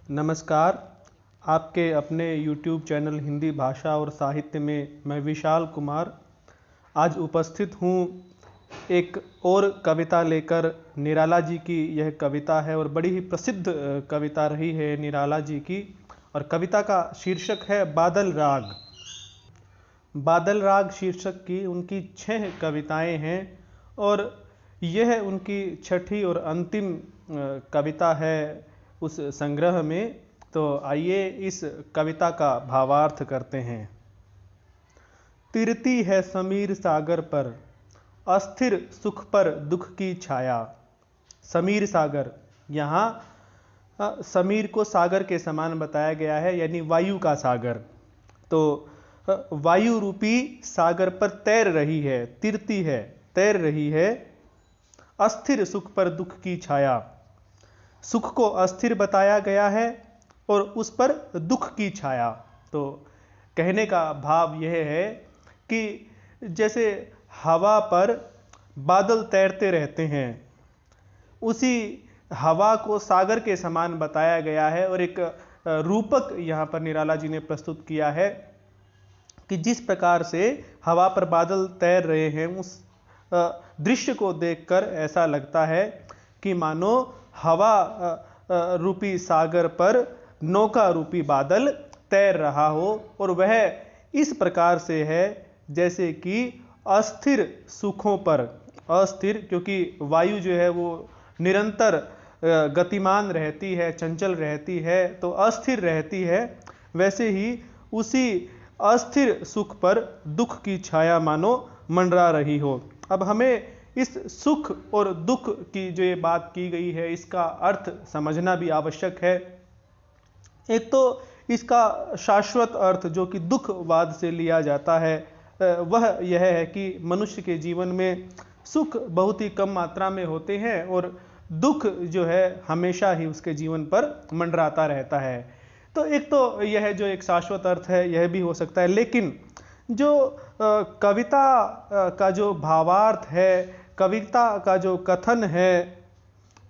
नमस्कार। आपके अपने YouTube चैनल हिंदी भाषा और साहित्य में मैं विशाल कुमार आज उपस्थित हूँ एक और कविता लेकर। निराला जी की यह कविता है और बड़ी ही प्रसिद्ध कविता रही है निराला जी की, और कविता का शीर्षक है बादल राग। बादल राग शीर्षक की उनकी 6 कविताएं हैं और यह उनकी छठी और अंतिम कविता है उस संग्रह में। तो आइए इस कविता का भावार्थ करते हैं। तिरती है समीर सागर पर, अस्थिर सुख पर दुख की छाया। समीर सागर, यहाँ समीर को सागर के समान बताया गया है, यानी वायु का सागर। तो वायु रूपी सागर पर तैर रही है, तिरती है, तैर रही है। अस्थिर सुख पर दुख की छाया, सुख को अस्थिर बताया गया है और उस पर दुख की छाया। तो कहने का भाव यह है कि जैसे हवा पर बादल तैरते रहते हैं, उसी हवा को सागर के समान बताया गया है। और एक रूपक यहाँ पर निराला जी ने प्रस्तुत किया है कि जिस प्रकार से हवा पर बादल तैर रहे हैं, उस दृश्य को देखकर ऐसा लगता है कि मानो हवा रूपी सागर पर नौका रूपी बादल तैर रहा हो, और वह इस प्रकार से है जैसे कि अस्थिर सुखों पर, अस्थिर क्योंकि वायु जो है वो निरंतर गतिमान रहती है, चंचल रहती है, तो अस्थिर रहती है। वैसे ही उसी अस्थिर सुख पर दुख की छाया मानो मंडरा रही हो। अब हमें इस सुख और दुख की जो ये बात की गई है, इसका अर्थ समझना भी आवश्यक है। एक तो इसका शाश्वत अर्थ जो कि दुखवाद से लिया जाता है, वह यह है कि मनुष्य के जीवन में सुख बहुत ही कम मात्रा में होते हैं और दुख जो है हमेशा ही उसके जीवन पर मंडराता रहता है। तो एक तो यह जो एक शाश्वत अर्थ है यह भी हो सकता है, लेकिन जो कविता का जो भावार्थ है, कविता का जो कथन है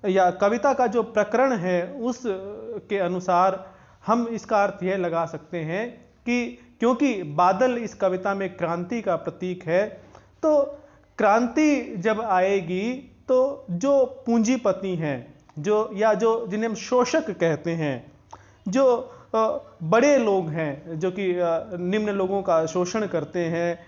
या कविता का जो प्रकरण है, उस के अनुसार हम इसका अर्थ यह लगा सकते हैं कि क्योंकि बादल इस कविता में क्रांति का प्रतीक है, तो क्रांति जब आएगी तो जो पूंजीपति हैं, जो या जो जिन्हें हम शोषक कहते हैं, जो बड़े लोग हैं, जो कि निम्न लोगों का शोषण करते हैं,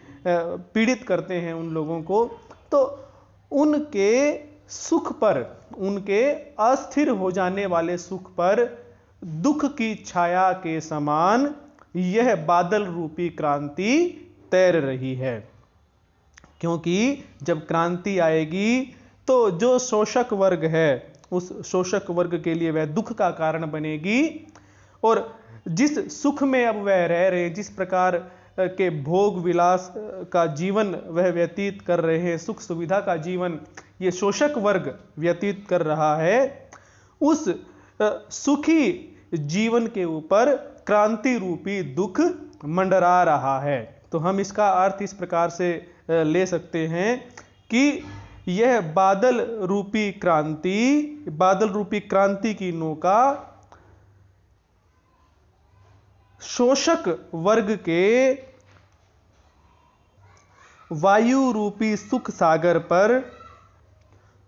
पीड़ित करते हैं उन लोगों को, तो उनके सुख पर, उनके अस्थिर हो जाने वाले सुख पर दुख की छाया के समान यह बादल रूपी क्रांति तैर रही है। क्योंकि जब क्रांति आएगी तो जो शोषक वर्ग है, उस शोषक वर्ग के लिए वह दुख का कारण बनेगी, और जिस सुख में अब वह रह रहे हैं, जिस प्रकार के भोग विलास का जीवन वह व्यतीत कर रहे हैं, सुख सुविधा का जीवन ये शोषक वर्ग व्यतीत कर रहा है, उस सुखी जीवन के ऊपर क्रांति रूपी दुख मंडरा रहा है। तो हम इसका अर्थ इस प्रकार से ले सकते हैं कि यह बादल रूपी क्रांति की नौका शोषक वर्ग के वायु रूपी सुख सागर पर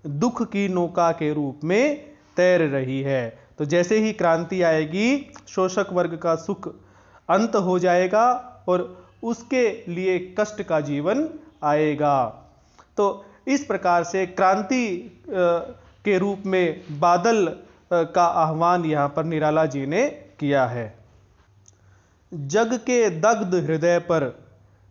दुख की नौका के रूप में तैर रही है। तो जैसे ही क्रांति आएगी, शोषक वर्ग का सुख अंत हो जाएगा और उसके लिए कष्ट का जीवन आएगा। तो इस प्रकार से क्रांति के रूप में बादल का आह्वान यहाँ पर निराला जी ने किया है। जग के दग्ध हृदय पर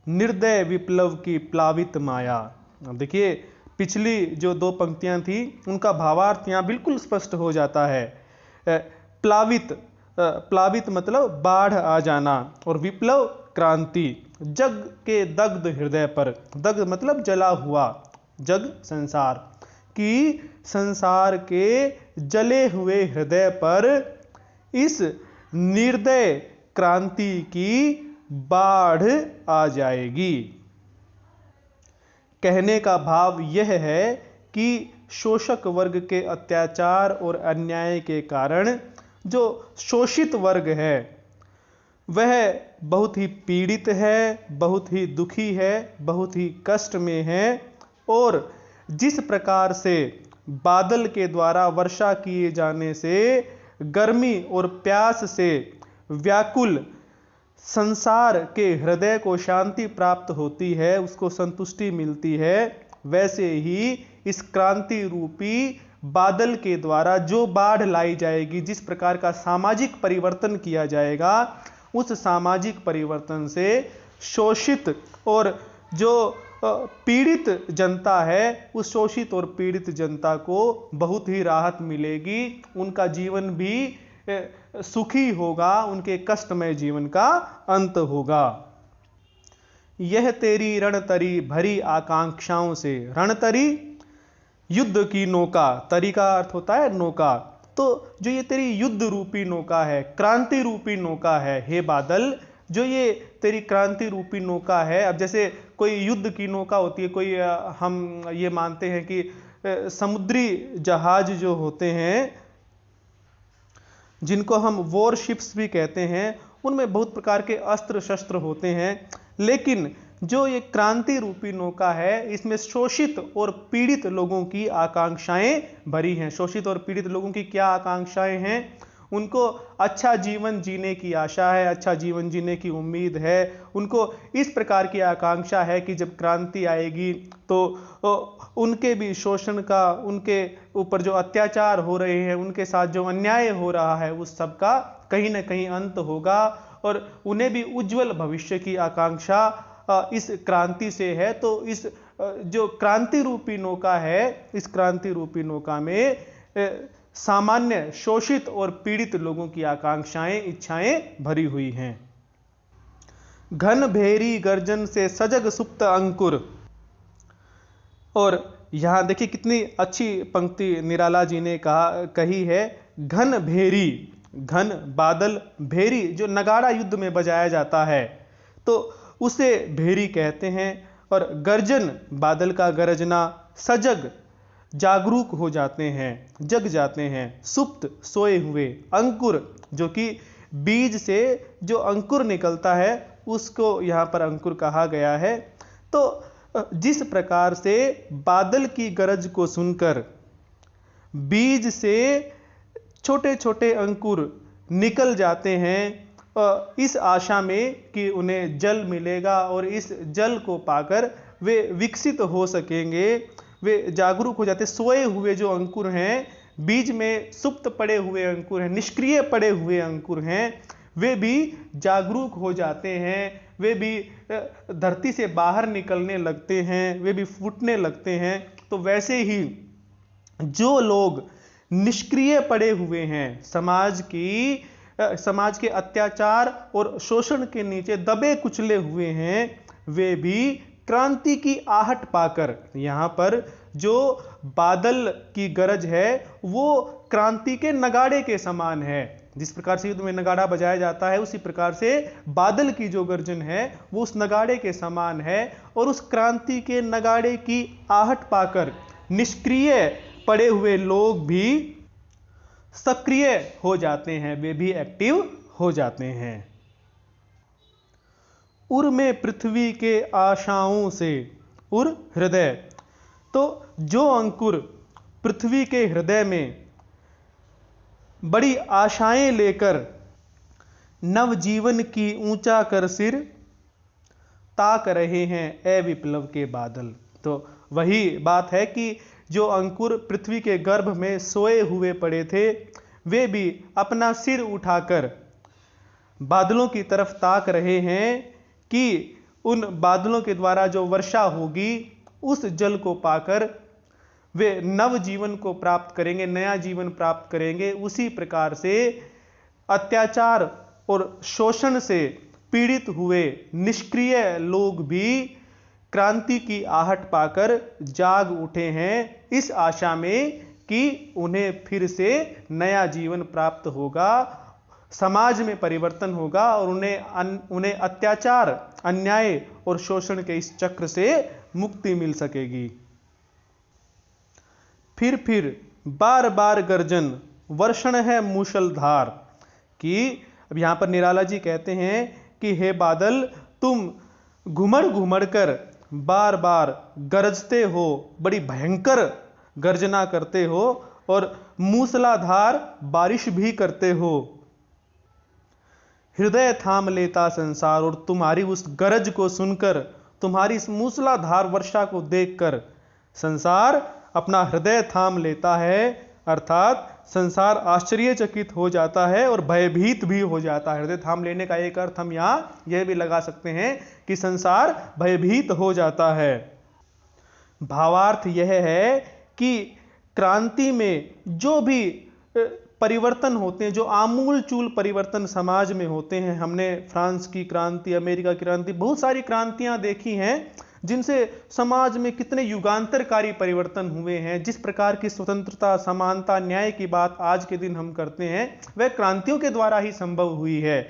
निर्दय विप्लव की प्लावित माया। अब देखिए, पिछली जो 2 पंक्तियां थी उनका भावार्थ यहाँ बिल्कुल स्पष्ट हो जाता है। प्लावित मतलब बाढ़ आ जाना, और विप्लव क्रांति। जग के दग्ध हृदय पर, दग्ध मतलब जला हुआ, जग संसार की, संसार के जले हुए हृदय पर इस निर्दय क्रांति की बाढ़ आ जाएगी। कहने का भाव यह है कि शोषक वर्ग के अत्याचार और अन्याय के कारण जो शोषित वर्ग है वह बहुत ही पीड़ित है, बहुत ही दुखी है, बहुत ही कष्ट में है। और जिस प्रकार से बादल के द्वारा वर्षा किए जाने से गर्मी और प्यास से व्याकुल संसार के हृदय को शांति प्राप्त होती है, उसको संतुष्टि मिलती है, वैसे ही इस क्रांति रूपी बादल के द्वारा जो बाढ़ लाई जाएगी, जिस प्रकार का सामाजिक परिवर्तन किया जाएगा, उस सामाजिक परिवर्तन से शोषित और जो पीड़ित जनता है, उस शोषित और पीड़ित जनता को बहुत ही राहत मिलेगी, उनका जीवन भी सुखी होगा, उनके कष्टमय जीवन का अंत होगा। यह तेरी रणतरी भरी आकांक्षाओं से, रणतरी युद्ध की नौका, तरी का अर्थ होता है नौका, तो जो ये तेरी युद्ध रूपी नौका है, क्रांति रूपी नौका है, हे बादल, जो ये तेरी क्रांति रूपी नौका है। अब जैसे कोई युद्ध की नौका होती है, कोई हम ये मानते हैं कि समुद्री जहाज जो होते हैं, जिनको हम वॉरशिप्स भी कहते हैं, उनमें बहुत प्रकार के अस्त्र शस्त्र होते हैं, लेकिन जो ये क्रांति रूपी नौका है, इसमें शोषित और पीड़ित लोगों की आकांक्षाएं भरी हैं। शोषित और पीड़ित लोगों की क्या आकांक्षाएं हैं? उनको अच्छा जीवन जीने की आशा है, अच्छा जीवन जीने की उम्मीद है, उनको इस प्रकार की आकांक्षा है कि जब क्रांति आएगी तो उनके भी शोषण का, उनके ऊपर जो अत्याचार हो रहे हैं, उनके साथ जो अन्याय हो रहा है, उस सब का कहीं ना कहीं अंत होगा और उन्हें भी उज्जवल भविष्य की आकांक्षा इस क्रांति से है। तो इस जो क्रांति रूपी नौका है, इस क्रांति रूपी नौका में सामान्य शोषित और पीड़ित लोगों की आकांक्षाएं, इच्छाएं भरी हुई हैं। घन भेरी गर्जन से सजग सुप्त अंकुर। और यहां देखिए कितनी अच्छी पंक्ति निराला जी ने कही है। घन भेरी, घन बादल, भेरी जो नगाड़ा युद्ध में बजाया जाता है तो उसे भेरी कहते हैं। और गर्जन, बादल का गरजना, सजग जागरूक हो जाते हैं, जग जाते हैं, सुप्त सोए हुए, अंकुर जो कि बीज से जो अंकुर निकलता है उसको यहाँ पर अंकुर कहा गया है। तो जिस प्रकार से बादल की गरज को सुनकर बीज से छोटे छोटे अंकुर निकल जाते हैं इस आशा में कि उन्हें जल मिलेगा और इस जल को पाकर वे विकसित हो सकेंगे, वे जागरूक हो जाते। सोए हुए जो अंकुर हैं, बीज में सुप्त पड़े हुए अंकुर हैं, निष्क्रिय पड़े हुए अंकुर हैं, वे भी जागरूक हो जाते हैं, वे भी धरती से बाहर निकलने लगते हैं, वे भी फूटने लगते हैं। तो वैसे ही जो लोग निष्क्रिय पड़े हुए हैं, समाज के अत्याचार और शोषण के नीचे दबे कुचले हुए हैं, वे भी क्रांति की आहट पाकर, यहां पर जो बादल की गरज है वो क्रांति के नगाड़े के समान है। जिस प्रकार से युद्ध में नगाड़ा बजाया जाता है, उसी प्रकार से बादल की जो गर्जन है वो उस नगाड़े के समान है। और उस क्रांति के नगाड़े की आहट पाकर निष्क्रिय पड़े हुए लोग भी सक्रिय हो जाते हैं, वे भी एक्टिव हो जाते हैं। उर में पृथ्वी के आशाओं से, उर हृदय, तो जो अंकुर पृथ्वी के हृदय में बड़ी आशाएं लेकर नवजीवन की ऊंचा कर सिर ताक रहे हैं ए विप्लव के बादल। तो वही बात है कि जो अंकुर पृथ्वी के गर्भ में सोए हुए पड़े थे, वे भी अपना सिर उठाकर बादलों की तरफ ताक रहे हैं कि उन बादलों के द्वारा जो वर्षा होगी उस जल को पाकर वे नव जीवन को प्राप्त करेंगे, नया जीवन प्राप्त करेंगे। उसी प्रकार से अत्याचार और शोषण से पीड़ित हुए निष्क्रिय लोग भी क्रांति की आहट पाकर जाग उठे हैं, इस आशा में कि उन्हें फिर से नया जीवन प्राप्त होगा, समाज में परिवर्तन होगा और उन्हें अत्याचार, अन्याय और शोषण के इस चक्र से मुक्ति मिल सकेगी। फिर बार बार गर्जन, वर्षण है मूषलधार। कि अब यहां पर निराला जी कहते हैं कि हे बादल, तुम घुमड़ घुमड़ कर बार बार गरजते हो, बड़ी भयंकर गर्जना करते हो और मूसलाधार बारिश भी करते हो। हृदय थाम लेता संसार, और तुम्हारी उस गरज को सुनकर, तुम्हारी इस मूसलाधार वर्षा को देखकर संसार अपना हृदय थाम लेता है, अर्थात संसार आश्चर्यचकित हो जाता है और भयभीत भी हो जाता है। हृदय थाम लेने का एक अर्थ हम यहां यह भी लगा सकते हैं कि संसार भयभीत हो जाता है। भावार्थ यह है कि क्रांति में जो भी परिवर्तन होते हैं, जो आमूल चूल परिवर्तन समाज में होते हैं, हमने फ्रांस की क्रांति, अमेरिका की क्रांति, बहुत सारी क्रांतियां देखी हैं जिनसे समाज में कितने युगांतरकारी परिवर्तन हुए हैं। जिस प्रकार की स्वतंत्रता, समानता, न्याय की बात आज के दिन हम करते हैं, वह क्रांतियों के द्वारा ही संभव हुई है।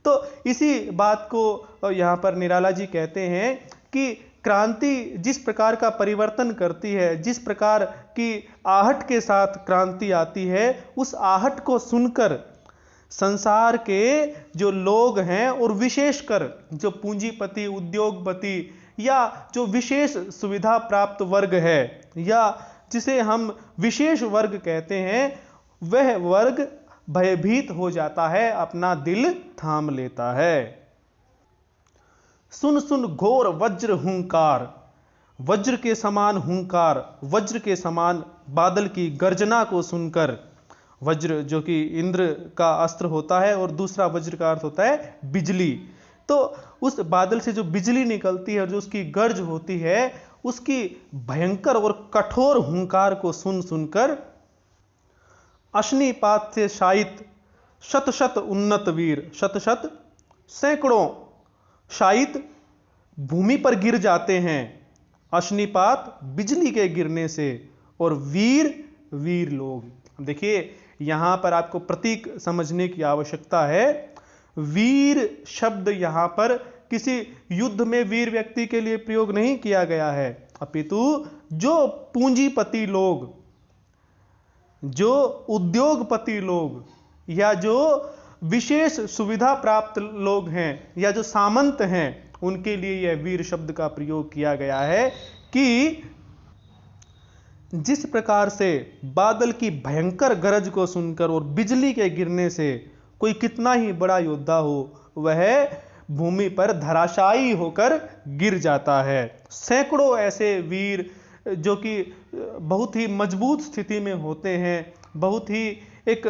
तो इसी बात को यहाँ पर निराला जी कहते हैं कि क्रांति जिस प्रकार का परिवर्तन करती है, जिस प्रकार की आहट के साथ क्रांति आती है, उस आहट को सुनकर संसार के जो लोग हैं और विशेषकर जो पूंजीपति, उद्योगपति या जो विशेष सुविधा प्राप्त वर्ग है या जिसे हम विशेष वर्ग कहते हैं, वह वर्ग भयभीत हो जाता है, अपना दिल थाम लेता है। सुन सुन घोर वज्र हुंकार, वज्र के समान हुंकार, वज्र के समान बादल की गर्जना को सुनकर, वज्र जो कि इंद्र का अस्त्र होता है और दूसरा वज्र का अर्थ होता है बिजली, तो उस बादल से जो बिजली निकलती है, जो उसकी गर्ज होती है, उसकी भयंकर और कठोर हुंकार को सुन सुनकर अश्निपात से शायित शत शत उन्नत वीर, शत शत सैकड़ों शायित भूमि पर गिर जाते हैं। अश्निपात बिजली के गिरने से, और वीर वीर लोग। देखिए यहां पर आपको प्रतीक समझने की आवश्यकता है। वीर शब्द यहां पर किसी युद्ध में वीर व्यक्ति के लिए प्रयोग नहीं किया गया है, अपितु जो पूंजीपति लोग, जो उद्योगपति लोग या जो विशेष सुविधा प्राप्त लोग हैं या जो सामंत हैं, उनके लिए यह वीर शब्द का प्रयोग किया गया है कि जिस प्रकार से बादल की भयंकर गरज को सुनकर और बिजली के गिरने से कोई कितना ही बड़ा योद्धा हो, वह भूमि पर धराशायी होकर गिर जाता है। सैकड़ों ऐसे वीर जो कि बहुत ही मजबूत स्थिति में होते हैं, बहुत ही एक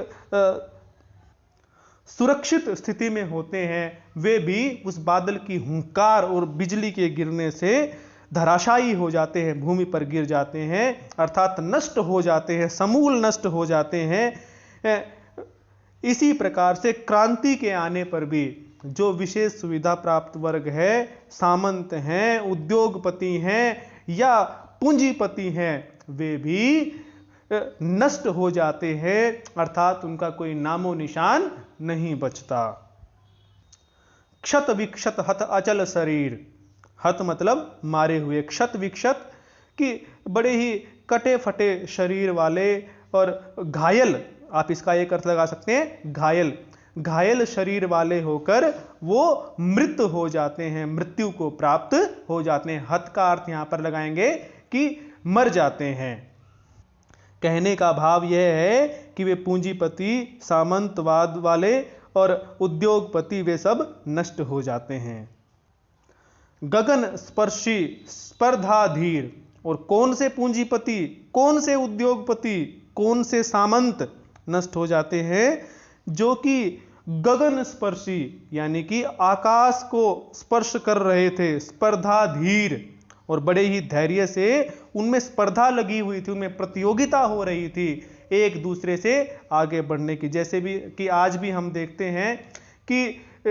सुरक्षित स्थिति में होते हैं, वे भी उस बादल की हुंकार और बिजली के गिरने से धराशायी हो जाते हैं, भूमि पर गिर जाते हैं, अर्थात नष्ट हो जाते हैं, समूल नष्ट हो जाते हैं। इसी प्रकार से क्रांति के आने पर भी जो विशेष सुविधा प्राप्त वर्ग है, सामंत हैं, उद्योगपति हैं या पूंजीपति हैं, वे भी नष्ट हो जाते हैं, अर्थात उनका कोई नामो निशान नहीं बचता। क्षत विक्षत हत अचल शरीर, हत मतलब मारे हुए, क्षत विक्षत कि बड़े ही कटे फटे शरीर वाले और घायल, आप इसका एक अर्थ लगा सकते हैं घायल, घायल शरीर वाले होकर वो मृत हो जाते हैं, मृत्यु को प्राप्त हो जाते हैं। हत का अर्थ यहां पर लगाएंगे कि मर जाते हैं। कहने का भाव यह है कि वे पूंजीपति, सामंतवाद वाले और उद्योगपति वे सब नष्ट हो जाते हैं। गगन स्पर्शी स्पर्धाधीर, और कौन से पूंजीपति, कौन से उद्योगपति, कौन से सामंत नष्ट हो जाते हैं? जो कि गगन स्पर्शी यानी कि आकाश को स्पर्श कर रहे थे, स्पर्धाधीर, और बड़े ही धैर्य से उनमें स्पर्धा लगी हुई थी, उनमें प्रतियोगिता हो रही थी एक दूसरे से आगे बढ़ने की। जैसे भी कि आज भी हम देखते हैं कि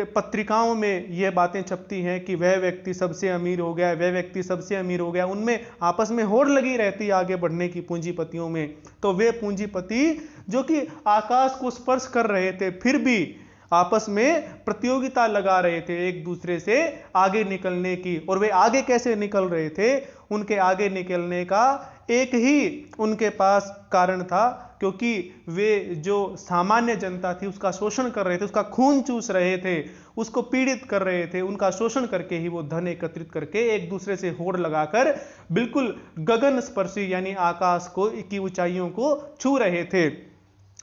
पत्रिकाओं में यह बातें छपती हैं कि वह व्यक्ति सबसे अमीर हो गया, वह व्यक्ति सबसे अमीर हो गया, उनमें आपस में होड़ लगी रहती है आगे बढ़ने की पूंजीपतियों में। तो वे पूंजीपति जो कि आकाश को स्पर्श कर रहे थे, फिर भी आपस में प्रतियोगिता लगा रहे थे एक दूसरे से आगे निकलने की। और वे आगे कैसे निकल रहे थे? उनके आगे निकलने का एक ही उनके पास कारण था, क्योंकि वे जो सामान्य जनता थी उसका शोषण कर रहे थे, उसका खून चूस रहे थे, उसको पीड़ित कर रहे थे। उनका शोषण करके ही वो धन एकत्रित करके एक दूसरे से होड़ लगाकर बिल्कुल गगन स्पर्शी यानी आकाश को की ऊंचाइयों को छू रहे थे।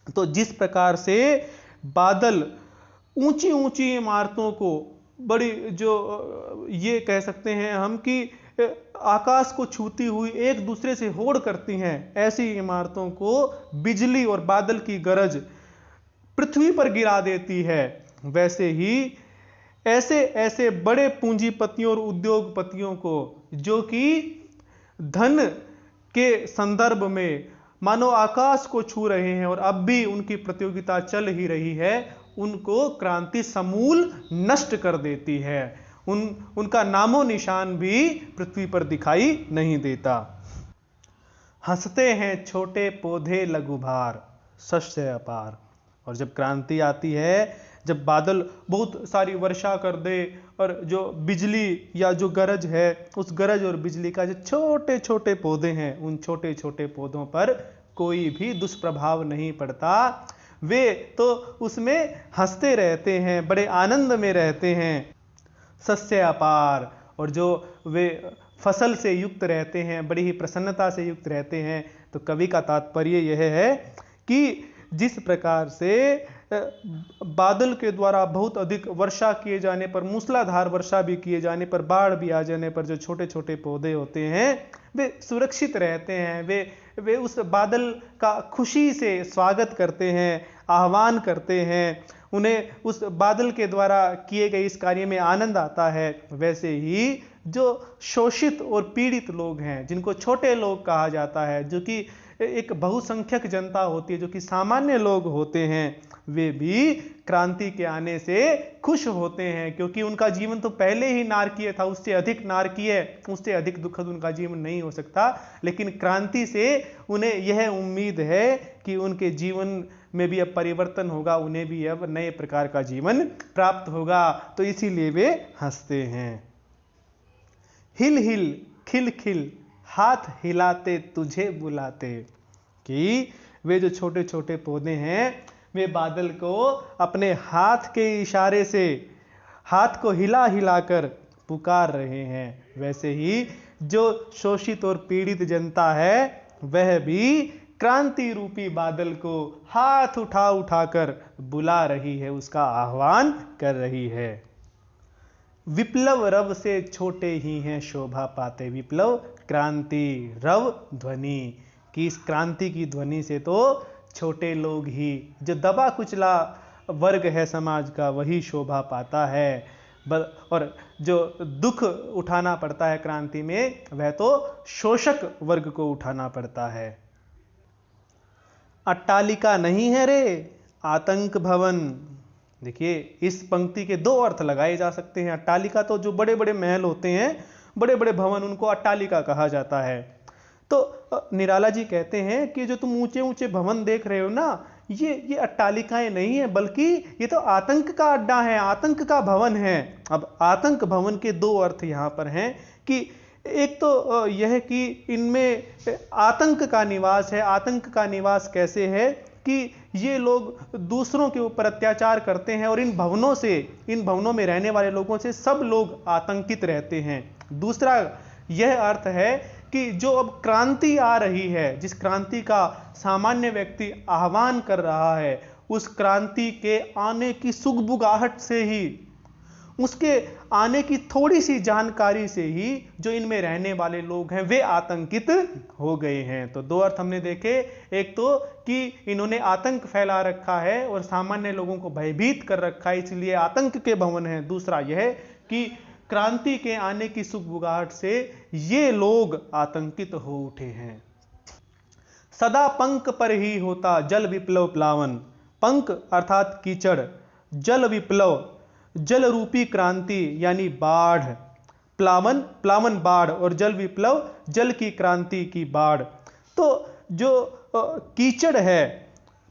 तो जिस प्रकार से बादल ऊंची ऊंची इमारतों को बड़ी जो ये कह सकते हैं हम कि आकाश को छूती हुई एक दूसरे से होड़ करती हैं, ऐसी इमारतों को बिजली और बादल की गरज पृथ्वी पर गिरा देती है, वैसे ही ऐसे ऐसे बड़े पूंजीपतियों और उद्योगपतियों को जो कि धन के संदर्भ में मानो आकाश को छू रहे हैं और अब भी उनकी प्रतियोगिता चल ही रही है, उनको क्रांति समूल नष्ट कर देती है। उनका नामो निशान भी पृथ्वी पर दिखाई नहीं देता। हंसते हैं छोटे पौधे लघु भार, शस्य अपार। और जब क्रांति आती है, जब बादल बहुत सारी वर्षा कर दे और जो बिजली या जो गरज है, उस गरज और बिजली का जो छोटे छोटे पौधे हैं, उन छोटे छोटे पौधों पर कोई भी दुष्प्रभाव नहीं पड़ता, वे तो उसमें हंसते रहते हैं, बड़े आनंद में रहते हैं। शस्य अपार, और जो वे फसल से युक्त रहते हैं, बड़ी ही प्रसन्नता से युक्त रहते हैं। तो कवि का तात्पर्य यह है कि जिस प्रकार से बादल के द्वारा बहुत अधिक वर्षा किए जाने पर, मूसलाधार वर्षा भी किए जाने पर, बाढ़ भी आ जाने पर जो छोटे छोटे पौधे होते हैं वे सुरक्षित रहते हैं, वे उस बादल का खुशी से स्वागत करते हैं, आह्वान करते हैं, उन्हें उस बादल के द्वारा किए गए इस कार्य में आनंद आता है। वैसे ही जो शोषित और पीड़ित लोग हैं, जिनको छोटे लोग कहा जाता है, जो कि एक बहुसंख्यक जनता होती है, जो कि सामान्य लोग होते हैं, वे भी क्रांति के आने से खुश होते हैं, क्योंकि उनका जीवन तो पहले ही नारकीय था, उससे अधिक नारकीय, उससे अधिक दुखद उनका जीवन नहीं हो सकता। लेकिन क्रांति से उन्हें यह उम्मीद है कि उनके जीवन में भी अब परिवर्तन होगा, उन्हें भी अब नए प्रकार का जीवन प्राप्त होगा, तो इसीलिए वे हंसते हैं। हिल हिल खिल खिल हाथ हिलाते तुझे बुलाते, कि वे जो छोटे छोटे पौधे हैं वे बादल को अपने हाथ के इशारे से, हाथ को हिला हिलाकर पुकार रहे हैं। वैसे ही जो शोषित और पीड़ित जनता है वह भी क्रांति रूपी बादल को हाथ उठा उठाकर बुला रही है, उसका आह्वान कर रही है। विप्लव रव से छोटे ही हैं शोभा पाते, विप्लव क्रांति रव ध्वनि, कि इस क्रांति की ध्वनि से तो छोटे लोग ही, जो दबा कुचला वर्ग है समाज का, वही शोभा पाता है। और जो दुख उठाना पड़ता है क्रांति में, वह तो शोषक वर्ग को उठाना पड़ता है। अट्टालिका नहीं है रे आतंक भवन। देखिए, इस पंक्ति के दो अर्थ लगाए जा सकते हैं। अट्टालिका तो जो बड़े बड़े महल होते हैं, बड़े बड़े भवन, उनको अट्टालिका कहा जाता है। तो निराला जी कहते हैं कि जो तुम ऊंचे ऊंचे भवन देख रहे हो ना, ये अट्टालिकाएं नहीं है, बल्कि ये तो आतंक का अड्डा है, आतंक का भवन है। अब आतंक भवन के दो अर्थ यहाँ पर हैं कि एक तो यह कि इनमें आतंक का निवास है। आतंक का निवास कैसे है कि ये लोग दूसरों के ऊपर अत्याचार करते हैं और इन भवनों में रहने वाले लोगों से सब लोग आतंकित रहते हैं। दूसरा यह अर्थ है कि जो अब क्रांति आ रही है, जिस क्रांति का सामान्य व्यक्ति आह्वान कर रहा है, उस क्रांति के आने की सुगबुगाहट से ही, उसके आने की थोड़ी सी जानकारी से ही जो इनमें रहने वाले लोग हैं वे आतंकित हो गए हैं। तो दो अर्थ हमने देखे, एक तो कि इन्होंने आतंक फैला रखा है और सामान्य लोगों को भयभीत कर रखा है, इसलिए आतंक के भवन हैं। दूसरा यह कि क्रांति के आने की सुगबुगाहट से ये लोग आतंकित हो उठे हैं। सदा पंख पर ही होता जल विप्लव प्लावन। पंख अर्थात कीचड़, जल विप्लव जल रूपी क्रांति यानी बाढ़, प्लावन प्लावन बाढ़, और जल विप्लव जल की क्रांति की बाढ़। तो जो कीचड़ है,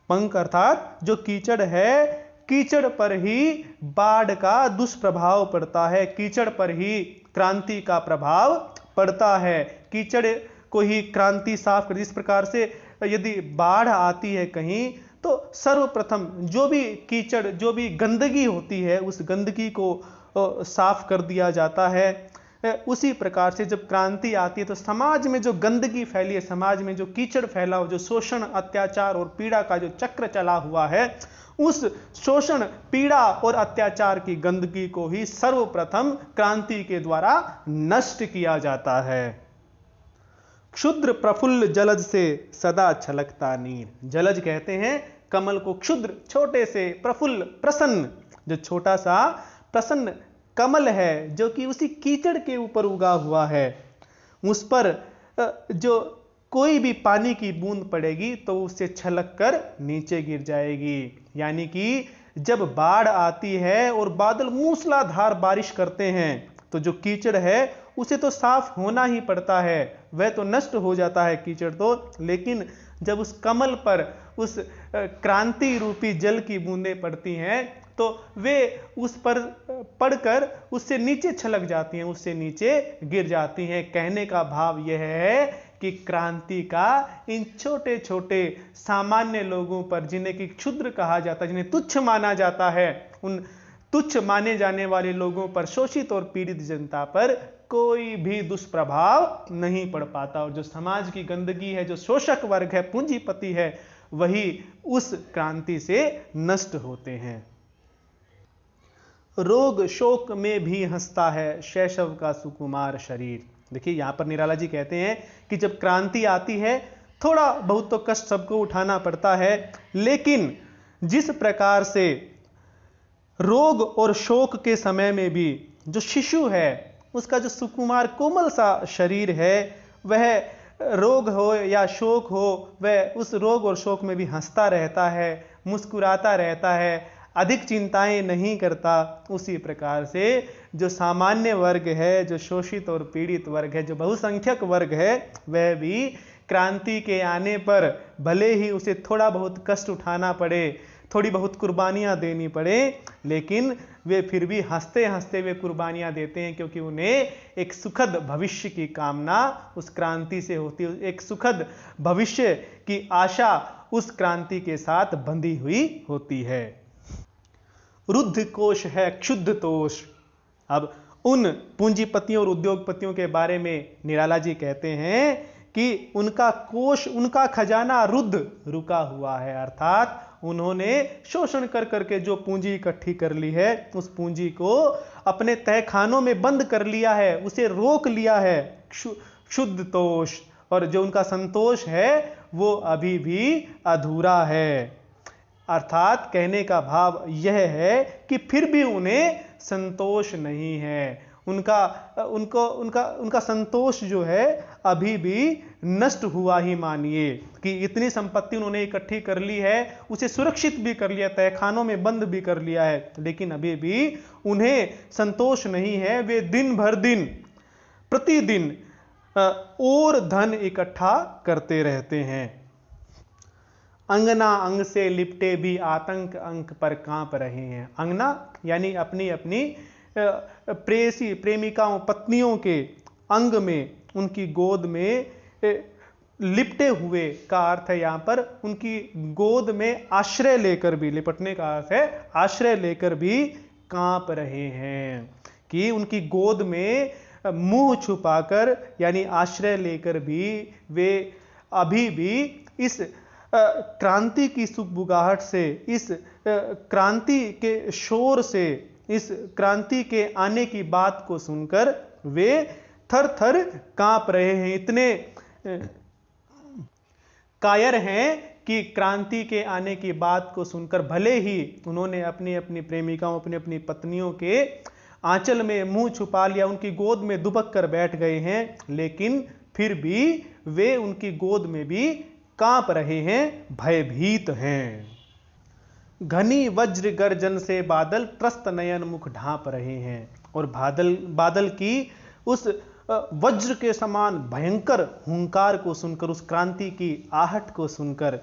पंख अर्थात जो कीचड़ है, कीचड़ पर ही बाढ़ का दुष्प्रभाव पड़ता है, कीचड़ पर ही क्रांति का प्रभाव पड़ता है। कीचड़ को ही क्रांति साफ कर, जिस प्रकार से यदि बाढ़ आती है कहीं, तो सर्वप्रथम जो भी कीचड़, जो भी गंदगी होती है, उस गंदगी को साफ कर दिया जाता है। उसी प्रकार से जब क्रांति आती है तो समाज में जो गंदगी फैली है, समाज में जो कीचड़ फैला हो, जो शोषण, अत्याचार और पीड़ा का जो चक्र चला हुआ है, उस शोषण, पीड़ा और अत्याचार की गंदगी को ही सर्वप्रथम क्रांति के द्वारा नष्ट किया जाता है। क्षुद्र प्रफुल्ल जलज से सदा छलकता नीर। जलज कहते हैं कमल को, क्षुद्र छोटे से, प्रफुल्ल प्रसन्न, जो छोटा सा प्रसन्न कमल है जो कि उसी कीचड़ के ऊपर उगा हुआ है, उस पर जो कोई भी पानी की बूंद पड़ेगी तो उससे छलक कर नीचे गिर जाएगी। यानी कि जब बाढ़ आती है और बादल मूसलाधार बारिश करते हैं तो जो कीचड़ है उसे तो साफ होना ही पड़ता है, वह तो नष्ट हो जाता है कीचड़ तो, लेकिन जब उस कमल पर उस क्रांति रूपी जल की बूंदें पड़ती हैं तो वे उस पर पड़कर उससे नीचे छलक जाती हैं, उससे नीचे गिर जाती हैं। कहने का भाव यह है कि क्रांति का इन छोटे छोटे सामान्य लोगों पर, जिन्हें कि क्षुद्र कहा जाता है, जिन्हें तुच्छ माना जाता है, उन तुच्छ माने जाने वाले लोगों पर, शोषित और पीड़ित जनता पर कोई भी दुष्प्रभाव नहीं पड़ पाता। और जो समाज की गंदगी है, जो शोषक वर्ग है, पूंजीपति है, वही उस क्रांति से नष्ट होते हैं। रोग शोक में भी हंसता है शैशव का सुकुमार शरीर। देखिए यहां पर निराला जी कहते हैं कि जब क्रांति आती है थोड़ा बहुत तो कष्ट सबको उठाना पड़ता है, लेकिन जिस प्रकार से रोग और शोक के समय में भी जो शिशु है, उसका जो सुकुमार कोमल सा शरीर है, वह रोग हो या शोक हो, वह उस रोग और शोक में भी हंसता रहता है, मुस्कुराता रहता है, अधिक चिंताएं नहीं करता। उसी प्रकार से जो सामान्य वर्ग है, जो शोषित और पीड़ित वर्ग है, जो बहुसंख्यक वर्ग है, वह भी क्रांति के आने पर भले ही उसे थोड़ा बहुत कष्ट उठाना पड़े, थोड़ी बहुत कुर्बानियां देनी पड़े, लेकिन वे फिर भी हंसते हंसते वे कुर्बानियां देते हैं, क्योंकि उन्हें एक सुखद भविष्य की कामना उस क्रांति से होती है, एक सुखद भविष्य की आशा उस क्रांति के साथ बंधी हुई होती है। रुद्ध कोश है क्षुद्ध तोष। अब उन पूंजीपतियों और उद्योगपतियों के बारे में निराला जी कहते हैं कि उनका कोश, उनका खजाना रुद्ध, रुका हुआ है, अर्थात उन्होंने शोषण कर करके जो पूंजी इकट्ठी कर ली है, उस पूंजी को अपने तहखानों में बंद कर लिया है, उसे रोक लिया है, क्षुद्ध तोष। और जो उनका संतोष है वो अभी भी अधूरा है। अर्थात कहने का भाव यह है कि फिर भी उन्हें संतोष नहीं है, उनका संतोष जो है अभी भी नष्ट हुआ ही मानिए। कि इतनी संपत्ति उन्होंने इकट्ठी कर ली है, उसे सुरक्षित भी कर लिया, तहखानों में बंद भी कर लिया है, लेकिन अभी भी उन्हें संतोष नहीं है। वे दिन भर दिन, प्रतिदिन और धन इकट्ठा करते रहते हैं। अंगना अंग से लिपटे भी आतंक अंक पर कांप रहे हैं। अंगना यानी अपनी अपनी प्रेयसी, प्रेमिकाओं, पत्नियों के अंग में, उनकी गोद में लिपटे हुए का अर्थ है यहाँ पर उनकी गोद में आश्रय लेकर भी, लिपटने का अर्थ है आश्रय लेकर भी कांप रहे हैं। कि उनकी गोद में मुंह छुपाकर यानी आश्रय लेकर भी वे अभी भी इस क्रांति की सुगबुगाहट से, इस क्रांति के शोर से, इस क्रांति के आने की बात को सुनकर वे थर थर कांप रहे हैं। इतने कायर हैं कि क्रांति के आने की बात को सुनकर भले ही उन्होंने अपनी अपनी प्रेमिकाओं, अपनी अपनी पत्नियों के आंचल में मुंह छुपा लिया, उनकी गोद में दुबक कर बैठ गए हैं, लेकिन फिर भी वे उनकी गोद में भी कांप रहे हैं, भयभीत हैं। घनी वज्र गर्जन से बादल त्रस्त नयन मुख ढांप रहे हैं। और बादल की उस वज्र के समान भयंकर हुंकार को सुनकर, उस क्रांति की आहट को सुनकर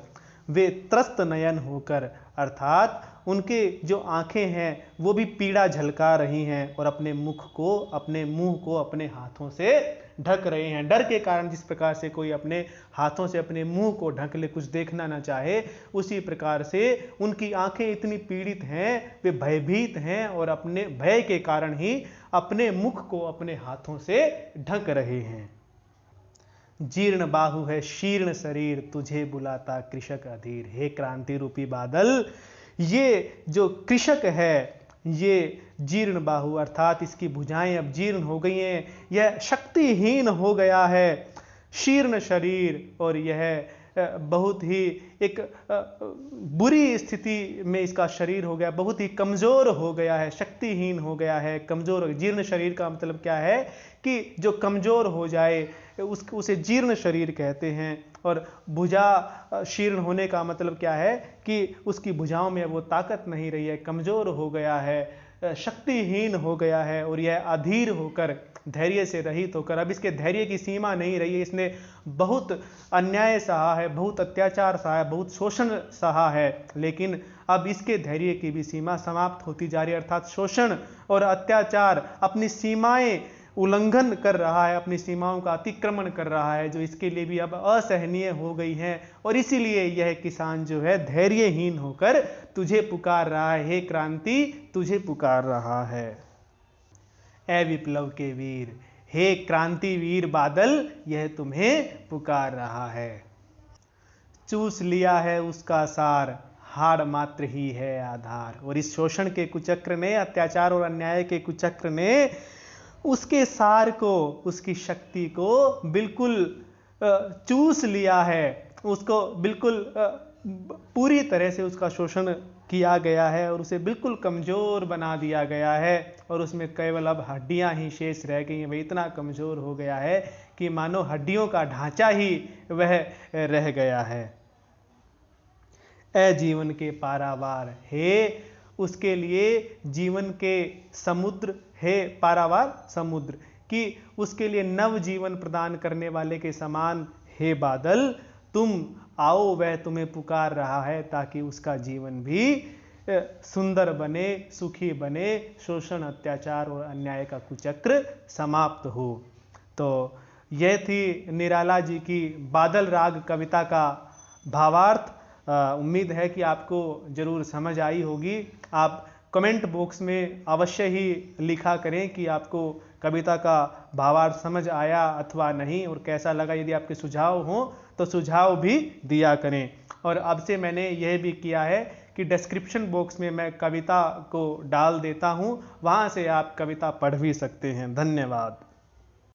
वे त्रस्त नयन होकर, अर्थात उनके जो आंखें हैं वो भी पीड़ा झलका रही हैं और अपने मुंह को अपने हाथों से ढक रहे हैं। डर के कारण जिस प्रकार से कोई अपने हाथों से अपने मुंह को ढक ले, कुछ देखना ना चाहे, उसी प्रकार से उनकी आंखें इतनी पीड़ित हैं, वे भयभीत हैं और अपने भय के कारण ही अपने मुख को अपने हाथों से ढक रहे हैं। जीर्ण बाहु है शीर्ण शरीर, तुझे बुलाता कृषक अधीर। हे क्रांति रूपी बादल, ये जो कृषक है, ये जीर्ण बाहु अर्थात इसकी भुजाएं अब जीर्ण हो गई हैं, यह शक्तिहीन हो गया है। शीर्ण शरीर, और यह बहुत ही एक बुरी स्थिति में इसका शरीर हो गया, बहुत ही कमजोर हो गया है, शक्तिहीन हो गया है, कमजोर। जीर्ण शरीर का मतलब क्या है कि जो कमजोर हो जाए उसे जीर्ण शरीर कहते हैं। और भुजा शीर्ण होने का मतलब क्या है कि उसकी भुजाओं में वो ताकत नहीं रही है, कमजोर हो गया है, शक्तिहीन हो गया है, और यह अधीर होकर, धैर्य से रहित होकर, अब इसके धैर्य की सीमा नहीं रही है। इसने बहुत अन्याय सहा है, बहुत अत्याचार सहा है, बहुत शोषण सहा है, लेकिन अब इसके धैर्य की भी सीमा समाप्त होती जा रही है। अर्थात शोषण और अत्याचार अपनी सीमाएं उल्लंघन कर रहा है, अपनी सीमाओं का अतिक्रमण कर रहा है, जो इसके लिए भी अब असहनीय हो गई हैं। और इसीलिए यह किसान जो है धैर्यहीन होकर तुझे पुकार रहा है। हे क्रांति, तुझे पुकार रहा है। ए विप्लव के वीर, हे क्रांति वीर बादल, यह तुम्हें पुकार रहा है। चूस लिया है उसका सार, हार मात्र ही है आधार। और इस शोषण के कुचक्र ने, अत्याचार और अन्याय के कुचक्र ने उसके सार को, उसकी शक्ति को बिल्कुल चूस लिया है, उसको बिल्कुल पूरी तरह से उसका शोषण किया गया है और उसे बिल्कुल कमजोर बना दिया गया है। और उसमें केवल अब हड्डियां ही शेष रह गई हैं। वह इतना कमजोर हो गया है कि मानो हड्डियों का ढांचा ही वह रह गया है। ए जीवन के पारावार, हे उसके लिए जीवन के समुद्र, हे पारावार समुद्र, कि उसके लिए नव जीवन प्रदान करने वाले के समान हे बादल, तुम आओ, वह तुम्हें पुकार रहा है ताकि उसका जीवन भी सुंदर बने, सुखी बने, शोषण, अत्याचार और अन्याय का कुचक्र समाप्त हो। तो यह थी निराला जी की बादल राग कविता का भावार्थ। उम्मीद है कि आपको जरूर समझ आई होगी। आप कमेंट बॉक्स में अवश्य ही लिखा करें कि आपको कविता का भावार्थ समझ आया अथवा नहीं, और कैसा लगा। यदि आपके सुझाव हों तो सुझाव भी दिया करें। और अब से मैंने यह भी किया है कि डिस्क्रिप्शन बॉक्स में मैं कविता को डाल देता हूं, वहां से आप कविता पढ़ भी सकते हैं। धन्यवाद।